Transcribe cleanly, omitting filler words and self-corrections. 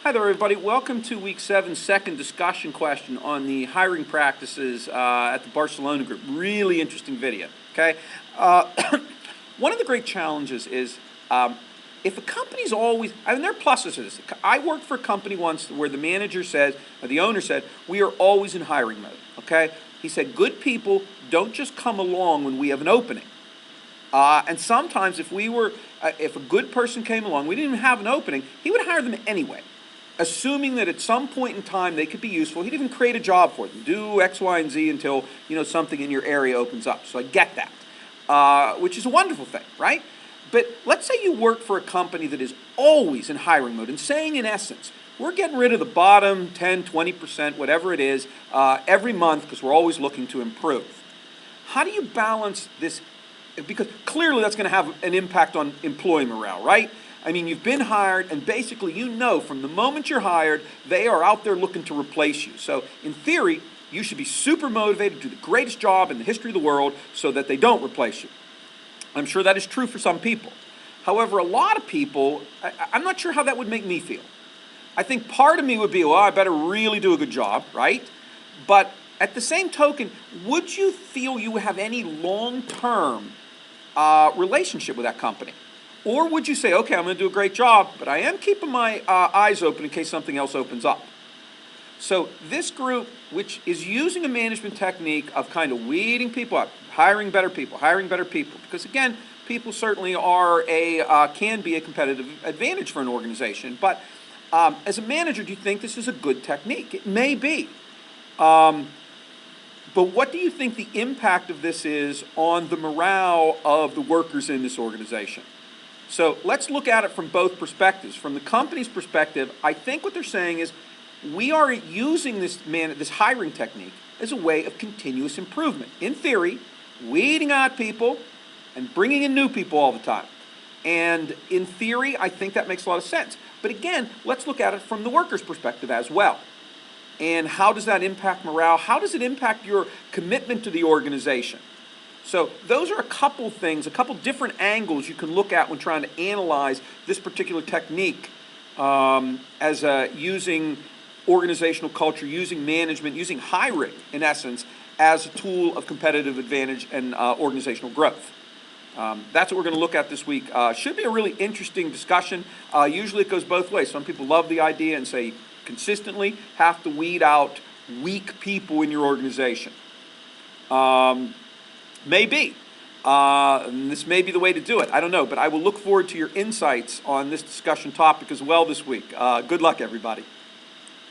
Hi there, everybody. Welcome to week 7's second discussion question on the hiring practices at the Barcelona Group. Really interesting video, okay? One of the great challenges is if a company's always, there are pluses to this. I worked for a company once where the manager says, or the owner said, we are always in hiring mode, okay? He said, good people don't just come along when we have an opening. And sometimes if a good person came along, we didn't even have an opening, he would hire them anyway, assuming that at some point in time they could be useful. He'd even create a job for them, do X, Y, and Z until something in your area opens up. So I get that, which is a wonderful thing, right? But let's say you work for a company that is always in hiring mode and saying, in essence, we're getting rid of the bottom 10, 20%, whatever it is, every month because we're always looking to improve. How do you balance this? Because clearly that's going to have an impact on employee morale, right? I mean, you've been hired, and basically from the moment you're hired, they are out there looking to replace you. So in theory, you should be super motivated to do the greatest job in the history of the world so that they don't replace you. I'm sure that is true for some people. However, a lot of people, I'm not sure how that would make me feel. I think part of me would be, well, I better really do a good job, right? But at the same token, would you feel you have any long-term relationship with that company? Or would you say, okay, I'm going to do a great job, but I am keeping my eyes open in case something else opens up? So this group, which is using a management technique of kind of weeding people out, hiring better people, because again, people certainly can be a competitive advantage for an organization. But as a manager, do you think this is a good technique? It may be. But what do you think the impact of this is on the morale of the workers in this organization? So let's look at it from both perspectives. From the company's perspective, I think what they're saying is we are using this hiring technique as a way of continuous improvement. In theory, weeding out people and bringing in new people all the time. And in theory, I think that makes a lot of sense. But again, let's look at it from the worker's perspective as well. And how does that impact morale? How does it impact your commitment to the organization? So those are a couple things, a couple different angles you can look at when trying to analyze this particular technique using organizational culture, using management, using hiring, in essence, as a tool of competitive advantage and organizational growth. That's what we're going to look at this week. Should be a really interesting discussion. Usually it goes both ways. Some people love the idea and say consistently have to weed out weak people in your organization. Maybe. This may be the way to do it. I don't know, but I will look forward to your insights on this discussion topic as well this week. Good luck, everybody.